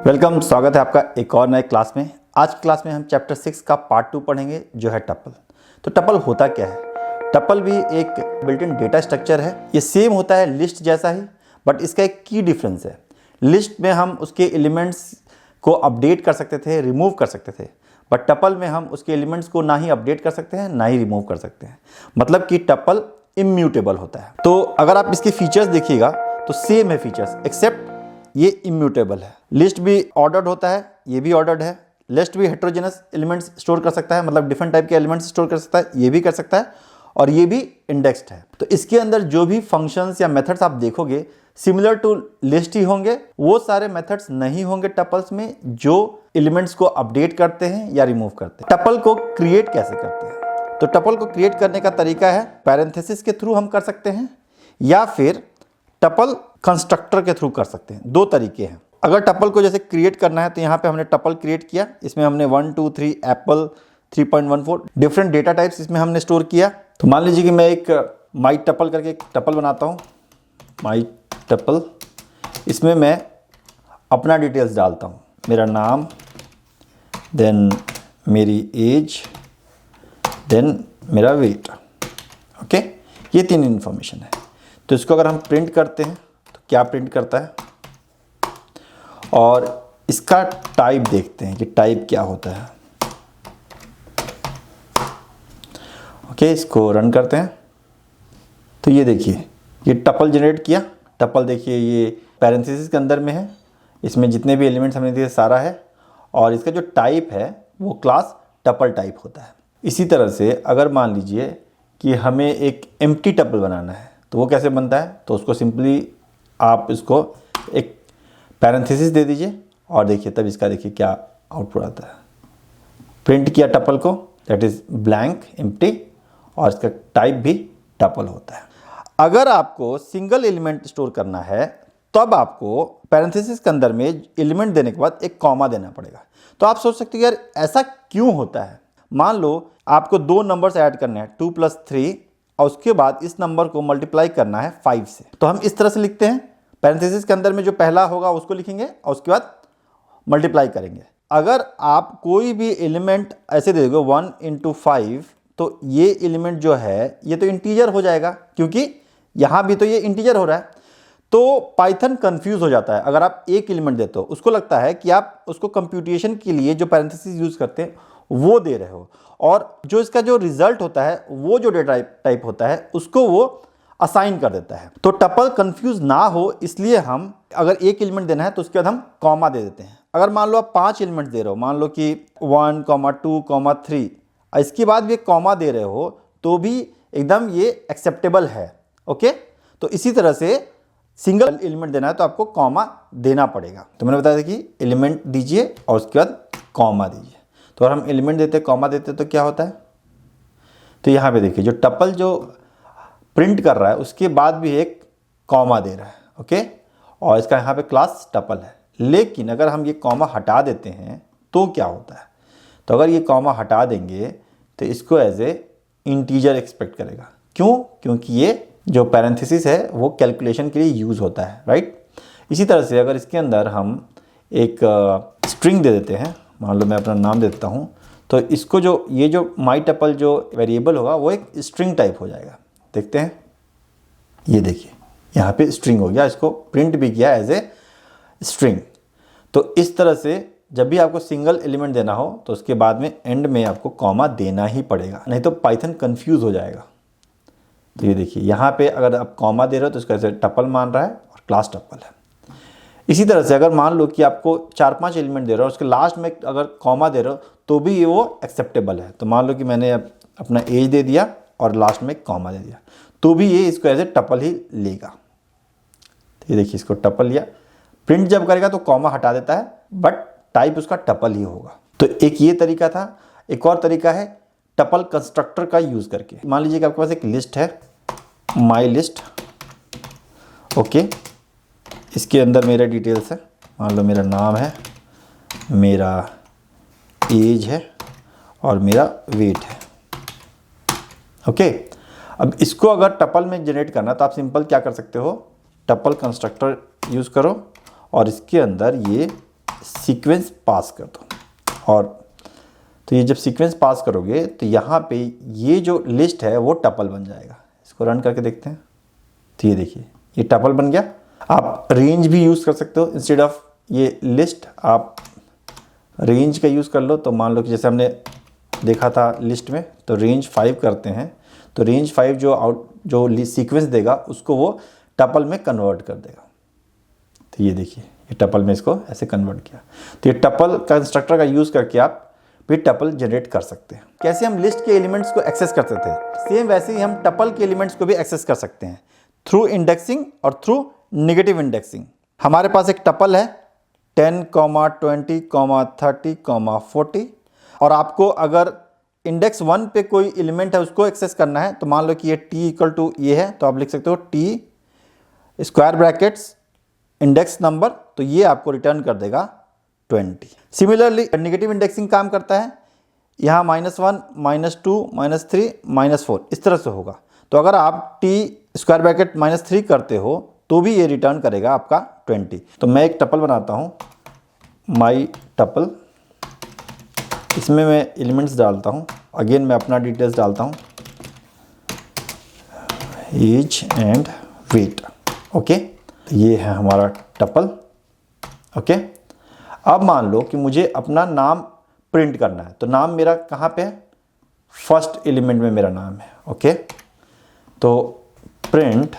Welcome, स्वागत है आपका एक और नए क्लास में। आज की क्लास में हम चैप्टर 6 का पार्ट 2 पढ़ेंगे जो है टपल। तो टपल होता क्या है? टपल भी एक बिल्ट इन डेटा स्ट्रक्चर है। ये सेम होता है लिस्ट जैसा ही, बट इसका एक की डिफरेंस है। लिस्ट में हम उसके एलिमेंट्स को अपडेट कर सकते थे, रिमूव कर सकते थे, बट टपल में हम उसके एलिमेंट्स को ना ही अपडेट कर सकते हैं ना ही रिमूव कर सकते हैं। मतलब कि टपल इम्यूटेबल होता है। तो अगर आप इसके फीचर्स देखिएगा तो सेम है फीचर्स, एक्सेप्ट ये इम्यूटेबल है। लिस्ट भी ऑर्डर्ड होता है, ये भी ऑर्डर्ड है। लिस्ट भी हेट्रोजेनस एलिमेंट्स स्टोर कर सकता है, मतलब डिफरेंट टाइप के एलिमेंट्स स्टोर कर सकता है, ये भी कर सकता है, और ये भी इंडेक्स्ड है। तो इसके अंदर जो भी फंक्शंस या मेथड्स आप देखोगे सिमिलर टू लिस्ट ही होंगे। वो सारे मेथड्स नहीं होंगे टपल्स में जो एलिमेंट्स को अपडेट करते हैं या रिमूव करते हैं। टपल को क्रिएट कैसे करते हैं? तो टपल को क्रिएट करने का तरीका है पैरेंथेसिस के थ्रू हम कर सकते हैं, या फिर टपल कंस्ट्रक्टर के थ्रू कर सकते हैं। दो तरीके हैं। अगर टपल को जैसे क्रिएट करना है तो यहाँ पे हमने टपल क्रिएट किया, इसमें हमने 1 2 3 एप्पल 3.14 डिफरेंट डेटा टाइप्स इसमें हमने स्टोर किया। तो मान लीजिए कि मैं एक माई टपल करके एक टपल बनाता हूँ, माई टपल। इसमें मैं अपना डिटेल्स डालता हूँ, मेरा नाम, देन मेरी एज, देन मेरा वेट। ओके, ये 3 इन्फॉर्मेशन है। तो इसको अगर हम प्रिंट करते हैं तो क्या प्रिंट करता है, और इसका टाइप देखते हैं कि टाइप क्या होता है। ओके, इसको रन करते हैं तो ये देखिए ये टपल जनरेट किया। टपल देखिए ये पैरेंथेसिस के अंदर में है, इसमें जितने भी एलिमेंट्स हमने दिए सारा है, और इसका जो टाइप है वो क्लास टपल टाइप होता है। इसी तरह से अगर मान लीजिए कि हमें एक एम्प्टी टपल बनाना है तो वो कैसे बनता है? तो उसको सिंपली आप इसको एक पैरेंथेसिस दे दीजिए और देखिए तब इसका देखिए क्या आउटपुट आता है। प्रिंट किया टपल को, दैट इज ब्लैंक एम्प्टी, और इसका टाइप भी टपल होता है। अगर आपको सिंगल एलिमेंट स्टोर करना है तब आपको पैरेंथेसिस के अंदर में एलिमेंट देने के बाद एक कॉमा देना पड़ेगा। तो आप सोच सकते हैं यार ऐसा क्यों होता है? मान लो आपको 2 नंबर्स ऐड करने हैं, 2 + 3, और उसके बाद इस नंबर को मल्टीप्लाई करना है 5 से। तो हम इस तरह से लिखते हैं, पैरेंथेसिस के अंदर में जो पहला होगा उसको लिखेंगे और उसके बाद मल्टीप्लाई करेंगे। अगर आप कोई भी एलिमेंट ऐसे दे दोगे 1 × 5, तो ये एलिमेंट जो है ये तो इंटीजर हो जाएगा, क्योंकि यहाँ भी तो ये इंटीजर हो रहा है। तो पाइथन कंफ्यूज हो जाता है। अगर आप एक एलिमेंट देते हो उसको लगता है कि आप उसको कंप्यूटेशन के लिए जो पैरेंथेसिस यूज करते हैं वो दे रहे हो, और जो इसका जो रिजल्ट होता है वो जो डेटा टाइप होता है उसको वो असाइन कर देता है। तो टपल कंफ्यूज ना हो इसलिए हम अगर एक एलिमेंट देना है तो उसके बाद हम कॉमा दे देते हैं। अगर मान लो आप 5 एलिमेंट दे रहे हो, मान लो कि 1, 2, 3, इसके बाद भी एक कॉमा दे रहे हो तो भी एकदम ये एक्सेप्टेबल है। ओके, तो इसी तरह से सिंगल एलिमेंट देना है तो आपको कॉमा देना पड़ेगा। तो मैंने बताया था कि एलिमेंट दीजिए और उसके बाद कॉमा दीजिए। तो अगर हम एलिमेंट देते कॉमा देते तो क्या होता है? तो यहाँ पे देखिए जो टपल जो प्रिंट कर रहा है उसके बाद भी एक कॉमा दे रहा है। ओके, और इसका यहाँ पे क्लास टपल है। लेकिन अगर हम ये कॉमा हटा देते हैं तो क्या होता है? तो अगर ये कॉमा हटा देंगे तो इसको एज ए इंटीजर एक्सपेक्ट करेगा। क्यों? क्योंकि ये जो पैरेंथेसिस है वो कैलकुलेशन के लिए यूज़ होता है, राइट। इसी तरह से अगर इसके अंदर हम एक स्ट्रिंग दे देते हैं, मान लो मैं अपना नाम देता हूँ, तो इसको जो ये जो माई टपल जो वेरिएबल होगा वो एक स्ट्रिंग टाइप हो जाएगा। देखते हैं, ये देखिए यहाँ पे स्ट्रिंग हो गया, इसको प्रिंट भी किया एज ए स्ट्रिंग। तो इस तरह से जब भी आपको सिंगल एलिमेंट देना हो तो उसके बाद में एंड में आपको कॉमा देना ही पड़ेगा, नहीं तो पाइथन कंफ्यूज हो जाएगा। तो ये देखिए यहाँ पे अगर आप कॉमा दे रहे हो तो इसका ऐसे टपल मान रहा है और क्लास टपल है। इसी तरह से अगर मान लो कि आपको 4-5 एलिमेंट दे रहे हो उसके लास्ट में अगर कॉमा दे रहे हो तो भी ये वो एक्सेप्टेबल है। तो मान लो कि मैंने अपना एज दे दिया और लास्ट में कॉमा दे दिया तो भी ये इसको एज ए टपल ही लेगा। तो ये देखिए इसको टपल लिया, प्रिंट जब करेगा तो कॉमा हटा देता है बट टाइप उसका टपल ही होगा। तो एक ये तरीका था। एक और तरीका है टपल कंस्ट्रक्टर का यूज़ करके। मान लीजिए कि आपके पास एक लिस्ट है, माई लिस्ट। ओके, इसके अंदर मेरे डिटेल्स है, मान लो मेरा नाम है, मेरा एज है और मेरा वेट है। ओके, अब इसको अगर टपल में जनरेट करना तो आप सिंपल क्या कर सकते हो, टपल कंस्ट्रक्टर यूज़ करो और इसके अंदर ये सीक्वेंस पास कर दो। और तो ये जब सीक्वेंस पास करोगे तो यहाँ पे ये जो लिस्ट है वो टपल बन जाएगा। इसको रन करके देखते हैं। तो ये देखिए ये टपल बन गया। आप रेंज भी यूज़ कर सकते हो, इंस्टेड ऑफ ये लिस्ट आप रेंज का यूज़ कर लो। तो मान लो कि जैसे हमने देखा था लिस्ट में, तो रेंज 5 करते हैं, तो रेंज 5 जो सीक्वेंस देगा उसको वो टपल में कन्वर्ट कर देगा। तो ये देखिए ये टपल में इसको ऐसे कन्वर्ट किया। तो ये टपल कंस्ट्रक्टर का यूज़ करके आप भी टपल जनरेट कर सकते हैं। कैसे हम लिस्ट के एलिमेंट्स को एक्सेस करते थे, सेम वैसे ही हम टपल के एलिमेंट्स को भी एक्सेस कर सकते हैं थ्रू इंडेक्सिंग और थ्रू नेगेटिव इंडेक्सिंग। हमारे पास एक टपल है 10, 20, 30, 40 और आपको अगर इंडेक्स 1 पे कोई एलिमेंट है उसको एक्सेस करना है, तो मान लो कि ये t इक्वल टू ये है, तो आप लिख सकते हो t square brackets index number, तो ये आपको रिटर्न कर देगा 20। सिमिलरली नेगेटिव इंडेक्सिंग काम करता है, यहाँ -1, -2, -3, -4 इस तरह से होगा। तो अगर आप t स्क्वायर ब्रैकेट -3 करते हो तो भी ये रिटर्न करेगा आपका 20। तो मैं एक टपल बनाता हूँ, माई टपल, इसमें मैं एलिमेंट्स डालता हूँ। अगेन मैं अपना डिटेल्स डालता हूँ, एज एंड वेट। ओके, ये है हमारा टपल। ओके, अब मान लो कि मुझे अपना नाम प्रिंट करना है, तो नाम मेरा कहाँ पे है, फर्स्ट एलिमेंट में मेरा नाम है। ओके, तो प्रिंट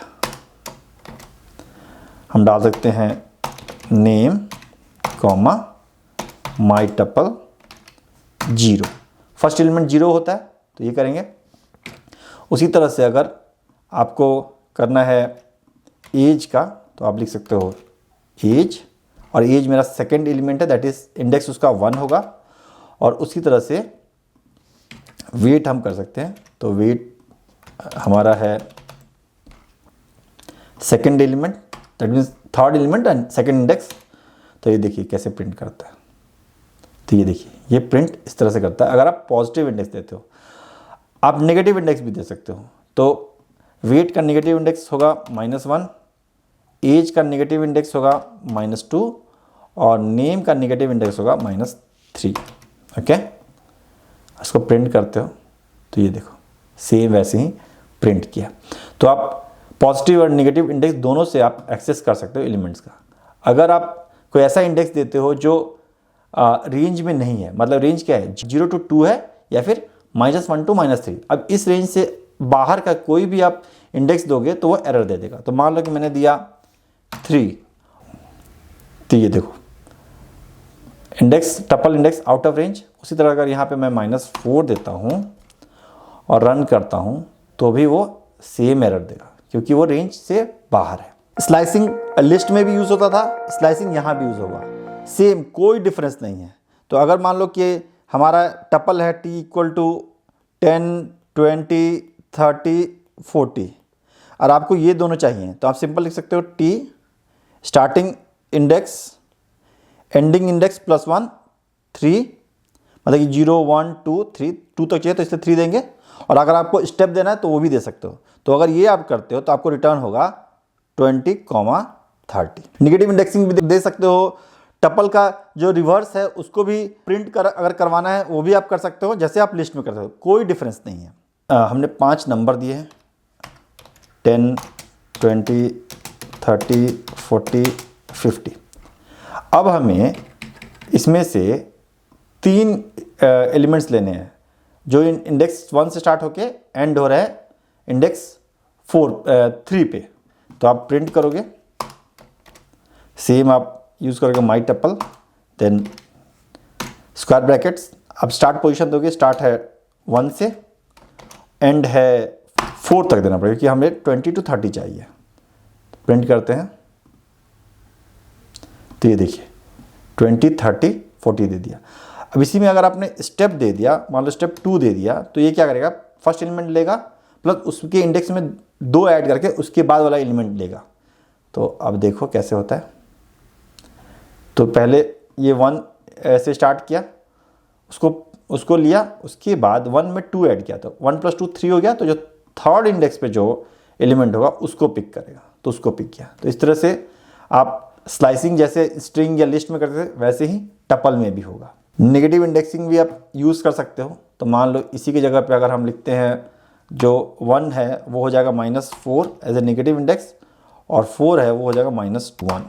हम डाल सकते हैं नेम कॉमा माई टपल 0। फर्स्ट एलिमेंट 0 होता है, तो ये करेंगे। उसी तरह से अगर आपको करना है एज का, तो आप लिख सकते हो एज, और एज मेरा सेकेंड एलिमेंट है, दैट इज इंडेक्स उसका 1 होगा। और उसी तरह से वेट हम कर सकते हैं, तो वेट हमारा है second element, that means third element and second index. तो ये देखिए कैसे प्रिंट करता है। तो ये देखिए ये प्रिंट इस तरह से करता है। अगर आप पॉजिटिव इंडेक्स देते हो, आप नेगेटिव इंडेक्स भी दे सकते हो। तो वेट का नेगेटिव इंडेक्स होगा -1, एज का नेगेटिव इंडेक्स होगा -2 और नेम का नेगेटिव इंडेक्स होगा -3। ओके, इसको प्रिंट करते हो तो ये देखो सेम वैसे ही प्रिंट किया। तो आप पॉजिटिव और नेगेटिव इंडेक्स दोनों से आप एक्सेस कर सकते हो एलिमेंट्स का। अगर आप कोई ऐसा इंडेक्स देते हो जो रेंज में नहीं है, मतलब रेंज क्या है 0 to 2 है या फिर -1 to -3, अब इस रेंज से बाहर का कोई भी आप इंडेक्स दोगे तो वो एरर दे देगा। तो मान लो कि मैंने दिया 3, तो ये देखो index tuple index out of range. उसी तरह अगर यहाँ पे मैं -4 देता हूँ और रन करता हूँ तो भी वो सेम एरर देगा, क्योंकि वो रेंज से बाहर है। स्लाइसिंग लिस्ट में भी यूज़ होता था, स्लाइसिंग यहाँ भी यूज़ होगा, सेम कोई डिफरेंस नहीं है। तो अगर मान लो कि हमारा टपल है t इक्वल टू 10, 20, 30, 40 और आपको ये दोनों चाहिए, तो आप सिंपल लिख सकते हो t starting index ending index +1 3, मतलब कि 0, 1, 2, 3, 2 तक चाहिए तो इसलिए 3 देंगे। और अगर आपको स्टेप देना है तो वो भी दे सकते हो। तो अगर ये आप करते हो तो आपको रिटर्न होगा 20, 30। नेगेटिव इंडेक्सिंग भी दे सकते हो। टपल का जो रिवर्स है उसको भी प्रिंट अगर करवाना है वो भी आप कर सकते हो, जैसे आप लिस्ट में करते हो, कोई डिफरेंस नहीं है। हमने 5 नंबर दिए हैं, 10, 20, 30, 40, 50। अब हमें इसमें से 3 एलिमेंट्स लेने हैं जो इंडेक्स 1 से स्टार्ट होके एंड हो रहा है इंडेक्स 3 पे। तो आप प्रिंट करोगे, सेम आप यूज़ करोगे माई टपल, देन स्क्वायर ब्रैकेट्स। अब स्टार्ट पोजीशन दोगे, स्टार्ट है 1 से एंड है 4 तक देना पड़ेगा, कि हमें 20 to 30 चाहिए। प्रिंट करते हैं तो ये देखिए 20, 30, 40 दे दिया। अब इसी में अगर आपने स्टेप दे दिया, मान लो स्टेप 2 दे दिया, तो ये क्या करेगा, फर्स्ट एलिमेंट लेगा प्लस उसके इंडेक्स में 2 ऐड करके उसके बाद वाला एलिमेंट लेगा। तो अब देखो कैसे होता है। तो पहले ये 1 ऐसे स्टार्ट किया, उसको लिया, उसके बाद 1 में 2 ऐड किया, तो 1 + 2 3 हो गया। तो जो थर्ड इंडेक्स पे जो एलिमेंट होगा उसको पिक करेगा, तो उसको पिक किया। तो इस तरह से आप स्लाइसिंग जैसे स्ट्रिंग या लिस्ट में करते थे वैसे ही टपल में भी होगा। नेगेटिव इंडेक्सिंग भी आप यूज़ कर सकते हो। तो मान लो इसी की जगह पे अगर हम लिखते हैं जो 1 है वो हो जाएगा -4 एज ए नेगेटिव इंडेक्स, और 4 है वो हो जाएगा -1।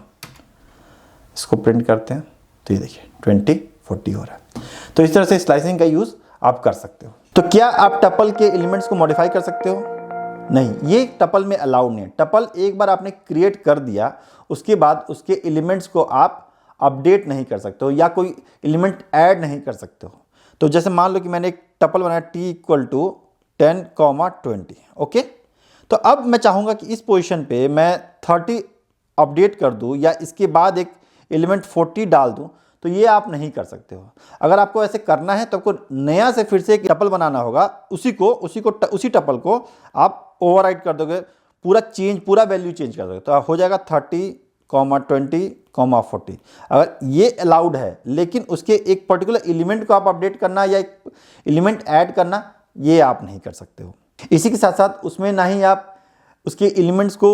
इसको प्रिंट करते हैं तो ये देखिए 20 40 हो रहा है। तो इस तरह से स्लाइसिंग का यूज़ आप कर सकते हो। तो क्या आप टपल के एलिमेंट्स को मॉडिफाई कर सकते हो? नहीं, ये टपल में अलाउड नहीं है। टपल एक बार आपने क्रिएट कर दिया, उसके बाद उसके एलिमेंट्स को आप अपडेट नहीं कर सकते हो या कोई एलिमेंट ऐड नहीं कर सकते हो। तो जैसे मान लो कि मैंने एक टपल बनाया t = 10, 20, ओके। तो अब मैं चाहूँगा कि इस पोजीशन पे मैं 30 अपडेट कर दूँ या इसके बाद एक एलिमेंट 40 डाल दूँ, तो ये आप नहीं कर सकते हो। अगर आपको ऐसे करना है तो आपको नया से फिर से एक टपल बनाना होगा, उसी टपल को आप ओवरराइट कर दोगे, पूरा वैल्यू चेंज कर दोगे, तो हो जाएगा 30, 20, 40। अगर ये अलाउड है, लेकिन उसके एक पर्टिकुलर एलिमेंट को आप अपडेट करना या एक एलिमेंट ऐड करना, ये आप नहीं कर सकते हो। इसी के साथ साथ उसमें ना ही आप उसके एलिमेंट्स को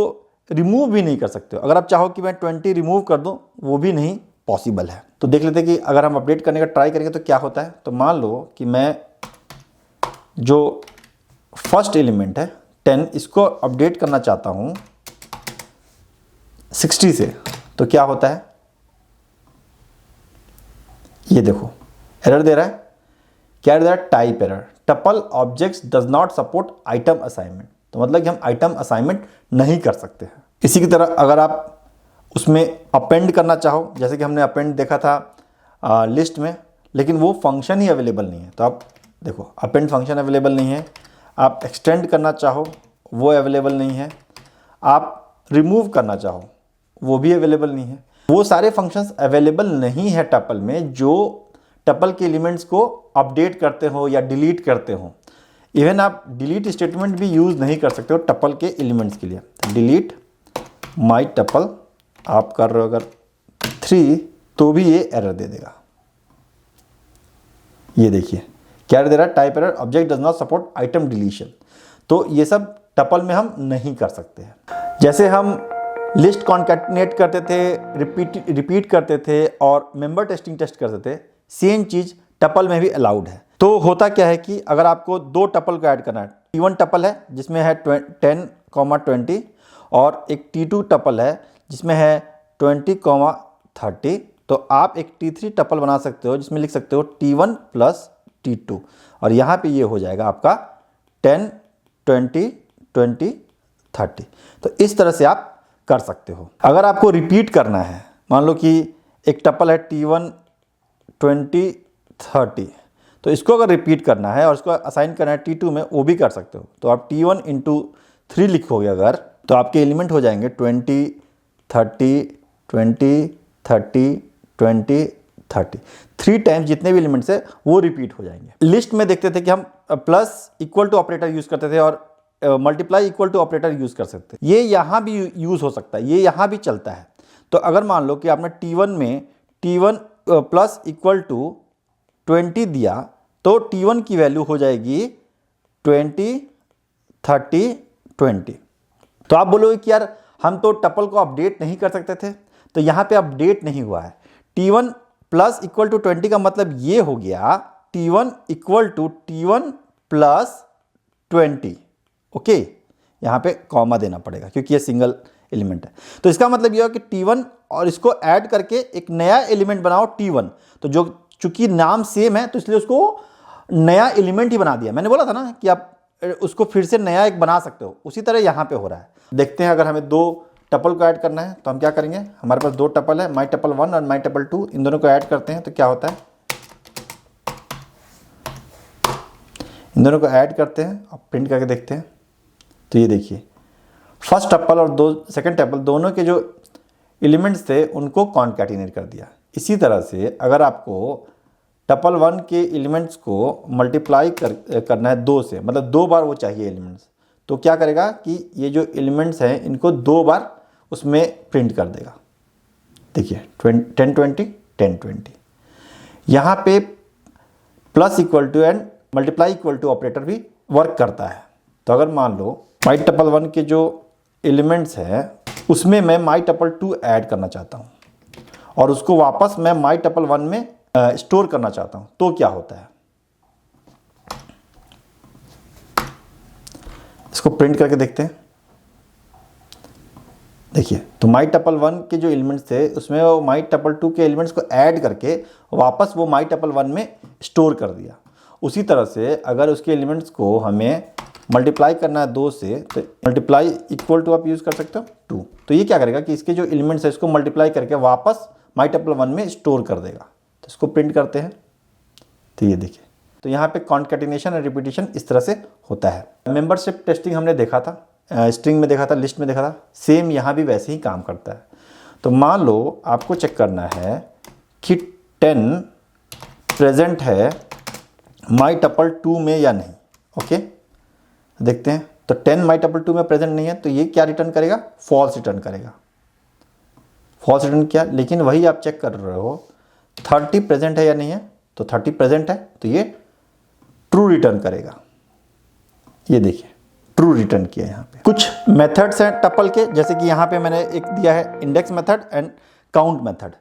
रिमूव भी नहीं कर सकते हो। अगर आप चाहो कि मैं 20 रिमूव कर दूं, वो भी नहीं पॉसिबल है। तो देख लेते हैं कि अगर हम अपडेट करने का ट्राई करेंगे तो क्या होता है। तो मान लो कि मैं जो फर्स्ट एलिमेंट है 10, इसको अपडेट करना चाहता हूं 60 से, तो क्या होता है, ये देखो एरर दे रहा है। क्या दे रहा है? Type error, tuple objects does not support item assignment. तो मतलब कि हम आइटम असाइनमेंट नहीं कर सकते हैं। इसी की तरह अगर आप उसमें अपेंड करना चाहो, जैसे कि हमने अपेंड देखा था लिस्ट में, लेकिन वो फंक्शन ही अवेलेबल नहीं है। तो आप देखो अपेंड फंक्शन अवेलेबल नहीं है। आप एक्सटेंड करना चाहो वो अवेलेबल नहीं है। आप रिमूव करना चाहो वो भी अवेलेबल नहीं है। वो सारे फंक्शंस अवेलेबल नहीं है टपल में, जो टपल के एलिमेंट्स को अपडेट करते हो या डिलीट करते हो। इवन आप डिलीट स्टेटमेंट भी यूज़ नहीं कर सकते हो टपल के एलिमेंट्स के लिए। डिलीट माई टपल आप कर रहे हो अगर 3, तो भी ये एरर दे देगा। ये देखिए क्या दे रहा है? Type error, object does not support item deletion. तो ये सब टपल में हम नहीं कर सकते हैं। जैसे हम लिस्ट कॉन्कैटिनेट करते थे, रिपीट करते थे और मेंबर टेस्ट करते थे, सेम चीज़ टपल में भी अलाउड है। तो होता क्या है कि अगर आपको 2 टपल को ऐड करना है, T1 टपल है जिसमें है 10, 20, और एक T2 टपल है जिसमें है 20, 30, तो आप एक T3 टपल बना सकते हो जिसमें लिख सकते हो T1 + T2, और यहाँ पे ये हो जाएगा आपका 10, 20, 20, 30। तो इस तरह से आप कर सकते हो। अगर आपको रिपीट करना है, मान लो कि एक टपल है T1, 20, 30, तो इसको अगर रिपीट करना है और इसको असाइन करना है T2 में, वो भी कर सकते हो। तो आप T1 × 3 लिखोगे अगर, तो आपके एलिमेंट हो जाएंगे 20, 30, 20, 30, 20, 30। 3 टाइम्स जितने भी एलिमेंट्स है वो रिपीट हो जाएंगे। लिस्ट में देखते थे कि हम plus equal to operator use करते थे और multiply equal to operator use कर सकते हैं। ये यहाँ भी यूज़ हो सकता है, ये यहाँ भी चलता है। तो अगर मान लो कि आपने T1 में T1 + इक्वल टू 20 दिया, तो T1 की वैल्यू हो जाएगी 20, 30, 20। तो आप बोलोगे कि यार हम तो टपल को अपडेट नहीं कर सकते थे, तो यहाँ पे अपडेट नहीं हुआ है। T1 + इक्वल टू 20 का मतलब ये हो गया T1 = T1 + 20, ओके। यहाँ पे कॉमा देना पड़ेगा क्योंकि ये सिंगल एलिमेंट है। तो इसका मतलब ये हो कि T1 और इसको ऐड करके एक नया एलिमेंट बनाओ T1। तो जो चूंकि नाम सेम है तो इसलिए उसको नया एलिमेंट ही बना दिया। मैंने बोला था ना कि आप उसको फिर से नया एक बना सकते हो, उसी तरह यहाँ पे हो रहा है। देखते हैं अगर हमें 2 टपल को ऐड करना है तो हम क्या करेंगे। हमारे पास 2 टपल है, माई टपल 1 और माई टपल 2, इन दोनों को ऐड करते हैं तो क्या होता है, इन दोनों को ऐड करते हैं और प्रिंट करके देखते हैं। तो ये देखिए फर्स्ट टपल और सेकंड टपल दोनों के जो एलिमेंट्स थे उनको कॉन्कैटिनेट कर दिया। इसी तरह से अगर आपको टपल 1 के एलिमेंट्स को मल्टीप्लाई करना है 2 से, मतलब 2 बार वो चाहिए एलिमेंट्स, तो क्या करेगा कि ये जो एलिमेंट्स हैं इनको 2 बार उसमें प्रिंट कर देगा। देखिए 10, 20, 10, 20। यहाँ पे plus equal to and multiply equal to operator भी वर्क करता है। तो अगर मान लो माई टपल 1 के जो एलिमेंट्स हैं उसमें मैं माई टपल 2 ऐड करना चाहता हूँ और उसको वापस मैं माई टपल 1 में स्टोर करना चाहता हूँ, तो क्या होता है? इसको प्रिंट करके देखते हैं। देखिए, तो माई टपल 1 के जो एलिमेंट्स थे उसमें वो माई टपल 2 के एलिमेंट्स को ऐड करके वापस वो माई टपल 1 में स्टोर कर दिया। उसी तरह से अगर उसके एलिमेंट्स को हमें मल्टीप्लाई करना है 2 से, तो मल्टीप्लाई इक्वल टू आप यूज़ कर सकते हो 2। तो ये क्या करेगा कि इसके जो एलिमेंट्स है इसको मल्टीप्लाई करके वापस माई टपल 1 में स्टोर कर देगा। तो इसको प्रिंट करते हैं। तो ये देखिए, तो यहाँ पे कॉन्कैटिनेशन और रिपीटिशन इस तरह से होता है। मेंबरशिप टेस्टिंग हमने देखा था, स्ट्रिंग में देखा था, लिस्ट में देखा था, सेम यहाँ भी वैसे ही काम करता है। तो मान लो आपको चेक करना है कि 10 प्रेजेंट है माई टपल 2 में या नहीं। ओके, देखते हैं। तो 10 माई टपल 2 में प्रेजेंट नहीं है, तो ये क्या रिटर्न करेगा? फॉल्स रिटर्न करेगा। फॉल्स रिटर्न किया, लेकिन वही आप चेक कर रहे हो 30 प्रेजेंट है या नहीं है, तो 30 प्रेजेंट है, तो ये ट्रू रिटर्न करेगा। ये देखिए, ट्रू रिटर्न किया। यहाँ पे कुछ मेथड्स हैं टपल के, जैसे कि यहाँ पे मैंने एक दिया है index method and count method.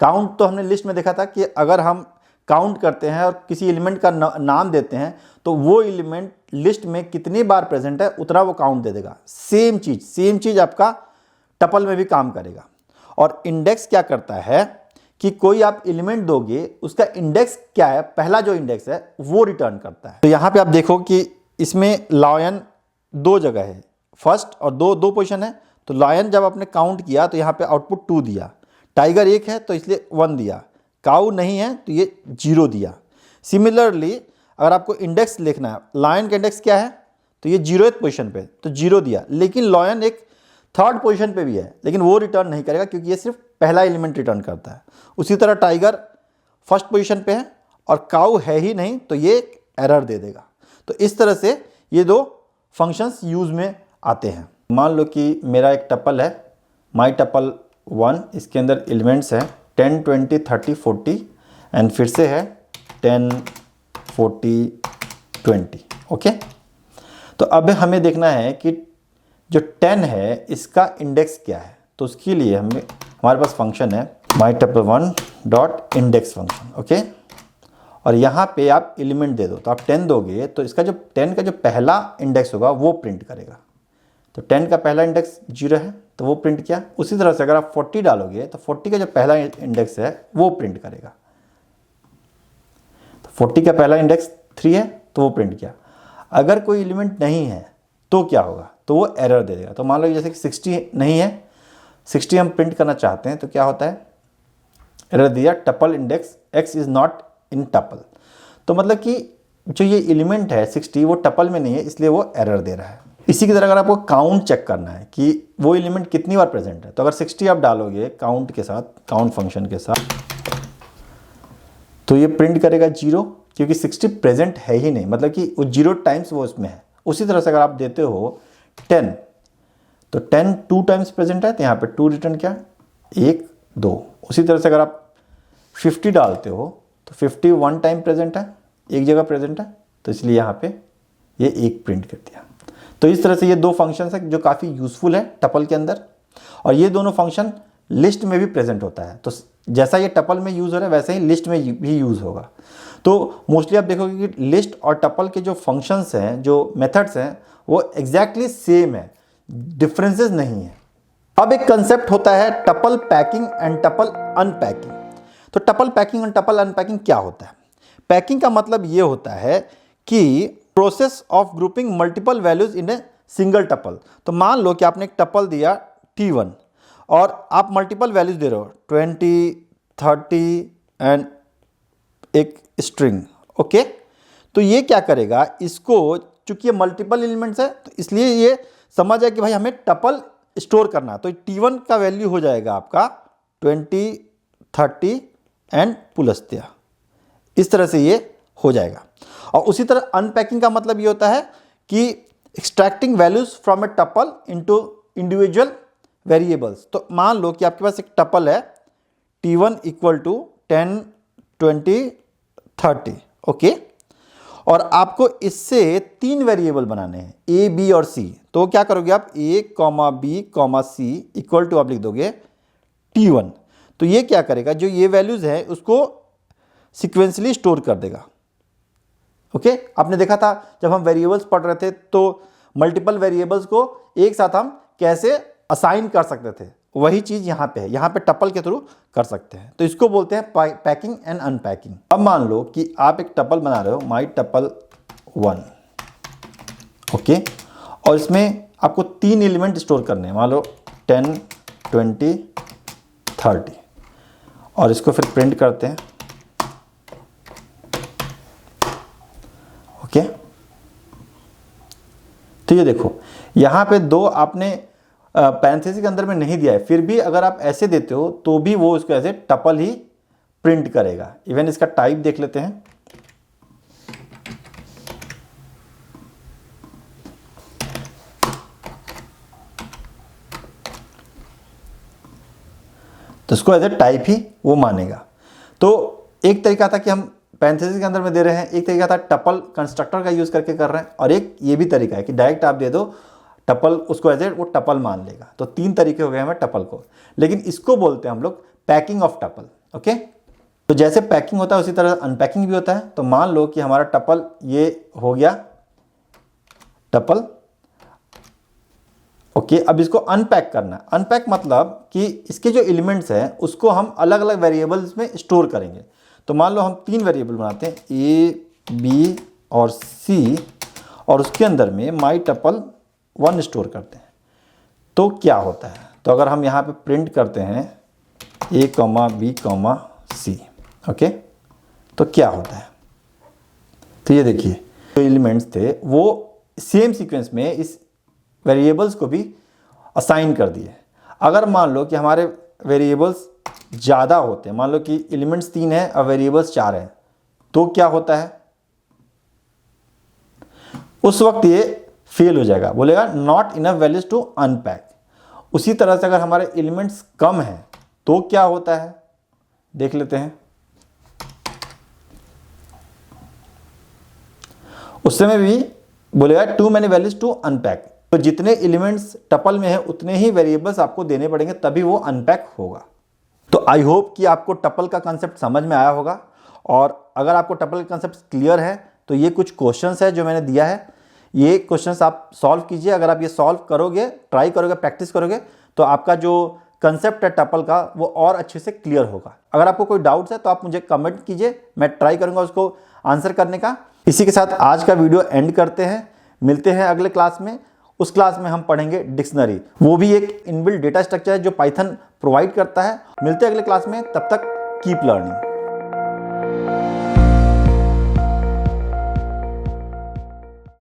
Count तो हमने लिस्ट में देखा था कि अगर हम काउंट करते हैं और किसी एलिमेंट का नाम देते हैं तो वो एलिमेंट लिस्ट में कितनी बार प्रेजेंट है उतना वो काउंट दे देगा। सेम चीज़ आपका टपल में भी काम करेगा। और इंडेक्स क्या करता है कि कोई आप एलिमेंट दोगे, उसका इंडेक्स क्या है, पहला जो इंडेक्स है वो रिटर्न करता है। तो यहाँ पे आप देखो कि इसमें लायन 2 जगह है, फर्स्ट और दो पोजीशन है। तो लायन जब आपने काउंट किया तो यहाँ पे आउटपुट 2 दिया, टाइगर 1 है तो इसलिए 1 दिया, काऊ नहीं है तो ये 0 दिया। सिमिलरली अगर आपको इंडेक्स लिखना है, लायन का इंडेक्स क्या है, तो ये 0th पोजीशन पे, तो 0 दिया। लेकिन लायन एक 3rd पोजीशन पे भी है, लेकिन वो रिटर्न नहीं करेगा क्योंकि ये सिर्फ पहला एलिमेंट रिटर्न करता है। उसी तरह टाइगर 1st पोजीशन पे है और काऊ है ही नहीं, तो ये एक एरर दे देगा। तो इस तरह से ये 2 फंक्शंस यूज़ में आते हैं। मान लो कि मेरा एक टपल है माई टपल 1, इसके अंदर एलिमेंट्स हैं 10, 20, 30, 40 एंड फिर से है 10, 40, 20। ओके, तो अब हमें देखना है कि जो 10 है इसका इंडेक्स क्या है। तो उसके लिए हमारे पास फंक्शन है my tuple 1 dot index function. Okay, और यहाँ पे आप एलिमेंट दे दो, तो आप 10 दोगे तो इसका जो 10 का जो पहला इंडेक्स होगा वो प्रिंट करेगा। तो 10 का पहला इंडेक्स 0 है तो वो प्रिंट किया। उसी तरह से अगर आप 40 डालोगे तो 40 का जो पहला इंडेक्स है वो प्रिंट करेगा। तो 40 का पहला इंडेक्स 3 है तो वो प्रिंट किया। अगर कोई एलिमेंट नहीं है तो क्या होगा, तो वो एरर दे देगा। तो मान लो जैसे कि 60 नहीं है, 60 हम प्रिंट करना चाहते हैं, तो क्या होता है, एरर दिया tuple index x is not in tuple. तो मतलब कि जो ये एलिमेंट है 60 वो टपल में नहीं है, इसलिए वो एरर दे रहा है। इसी की तरह अगर आपको काउंट चेक करना है कि वो एलिमेंट कितनी बार प्रेजेंट है, तो अगर 60 आप डालोगे काउंट के साथ, काउंट फंक्शन के साथ, तो ये प्रिंट करेगा 0 क्योंकि 60 प्रेजेंट है ही नहीं, मतलब कि वो 0 टाइम्स वो उसमें है। उसी तरह से अगर आप देते हो 10, तो 10 2 टाइम्स प्रेजेंट है, तो यहाँ पे 2 रिटर्न किया, 1 2। उसी तरह से अगर आप 50 डालते हो तो 50 1 टाइम प्रेजेंट है, एक जगह प्रेजेंट है, तो इसलिए यहाँ पे ये 1 प्रिंट कर दिया। तो इस तरह से ये 2 फंक्शंस हैं जो काफ़ी यूज़फुल है टपल के अंदर, और ये दोनों फंक्शन लिस्ट में भी प्रेजेंट होता है। तो जैसा ये टपल में यूज़ हो रहा है वैसे ही लिस्ट में भी यूज़ होगा। तो मोस्टली आप देखोगे कि लिस्ट और टपल के जो फंक्शंस हैं, जो मेथड्स हैं, वो एग्जैक्टली सेम है, डिफरेंसेस नहीं है। अब एक कंसेप्ट होता है tuple packing and tuple unpacking. तो टपल पैकिंग और टपल अनपैकिंग क्या होता है? पैकिंग का मतलब ये होता है कि process of grouping multiple values in a single tuple. तो मान लो कि आपने एक टपल दिया T1 और आप मल्टीपल वैल्यूज दे रहे हो 20, 30 एंड एक स्ट्रिंग। ओके, तो ये क्या करेगा, इसको चूंकि ये मल्टीपल एलिमेंट्स है तो इसलिए ये समझ जाए कि भाई हमें टपल स्टोर करना है। तो T1 का वैल्यू हो जाएगा आपका 20, 30 एंड पुलस्त्या। इस तरह से ये हो जाएगा। और उसी तरह अनपैकिंग का मतलब ये होता है कि extracting values from A tuple into individual variables. तो मान लो कि आपके पास एक टपल है T1 इक्वल टू 10, 20, 30। ओके, और आपको इससे 3 वेरिएबल बनाने हैं, ए बी और सी। तो क्या करोगे आप, A comma B comma C equal to आप लिख दोगे T1। तो ये क्या करेगा, जो ये वैल्यूज है उसको सिक्वेंसली स्टोर कर देगा। ओके, आपने देखा था जब हम वेरिएबल्स पढ़ रहे थे तो मल्टीपल वेरिएबल्स को एक साथ हम कैसे असाइन कर सकते थे, वही चीज यहाँ पे है। यहाँ पे टपल के थ्रू कर सकते हैं। तो इसको बोलते हैं पैकिंग एंड अनपैकिंग। अब मान लो कि आप एक टपल बना रहे हो, माई टपल 1, ओके, और इसमें आपको 3 एलिमेंट स्टोर करने हैं, मान लो 10, 20, 30, और इसको फिर प्रिंट करते हैं। ओके, तो ये देखो यहाँ पे 2 आपने पैरेंथेसिस के अंदर में नहीं दिया है, फिर भी अगर आप ऐसे देते हो तो भी वो इसको ऐसे टपल ही प्रिंट करेगा। इवन इसका टाइप देख लेते हैं। तो इसको एज ए टाइप ही वो मानेगा। तो एक तरीका था कि हम पैरेंथेसिस के अंदर में दे रहे हैं, एक तरीका था टपल कंस्ट्रक्टर का यूज करके कर रहे हैं, और एक ये भी तरीका है कि डायरेक्ट आप दे दो टपल, उसको एज ए वो टपल मान लेगा। तो 3 तरीके हो गए हमें टपल को, लेकिन इसको बोलते हैं हम लोग पैकिंग ऑफ टपल। ओके, तो जैसे पैकिंग होता है उसी तरह अनपैकिंग भी होता है। तो मान लो कि हमारा टपल ये हो गया टपल, ओके, अब इसको अनपैक करना है। अनपैक मतलब कि इसके जो एलिमेंट्स हैं उसको हम अलग अलग वेरिएबल्स में स्टोर करेंगे। तो मान लो हम 3 वेरिएबल बनाते हैं, ए बी और सी, और उसके अंदर में माई टपल 1 स्टोर करते हैं। तो क्या होता है, तो अगर हम यहाँ पे प्रिंट करते हैं ए कॉमा बी कॉमा सी, ओके, तो क्या होता है, तो ये देखिए जो एलिमेंट्स थे वो सेम सीक्वेंस में इस वेरिएबल्स को भी असाइन कर दिए। अगर मान लो कि हमारे वेरिएबल्स ज़्यादा होते हैं, मान लो कि एलिमेंट्स 3 है और वेरिएबल्स 4 हैं, तो क्या होता है, उस वक्त ये फेल हो जाएगा, बोलेगा not enough values to unpack. उसी तरह से अगर हमारे एलिमेंट्स कम हैं तो क्या होता है, देख लेते हैं। उस समय भी बोलेगा too many values to unpack. तो जितने एलिमेंट्स टपल में है उतने ही वेरिएबल्स आपको देने पड़ेंगे, तभी वो अनपैक होगा। तो आई होप कि आपको टपल का कंसेप्ट समझ में आया होगा, और अगर आपको टपल का कंसेप्ट क्लियर है तो ये कुछ क्वेश्चंस है जो मैंने दिया है, ये क्वेश्चंस आप सॉल्व कीजिए। अगर आप ये सॉल्व करोगे, ट्राई करोगे, प्रैक्टिस करोगे, तो आपका जो कंसेप्ट है टपल का वो और अच्छे से क्लियर होगा। अगर आपको कोई डाउट्स है तो आप मुझे कमेंट कीजिए, मैं ट्राई करूंगा उसको आंसर करने का। इसी के साथ आज का वीडियो एंड करते हैं, मिलते हैं अगले क्लास में। उस क्लास में हम पढ़ेंगे डिक्शनरी, वो भी एक इनबिल्ट डेटा स्ट्रक्चर है जो पाइथन प्रोवाइड करता है। मिलते हैं अगले क्लास में, तब तक कीप लर्निंग।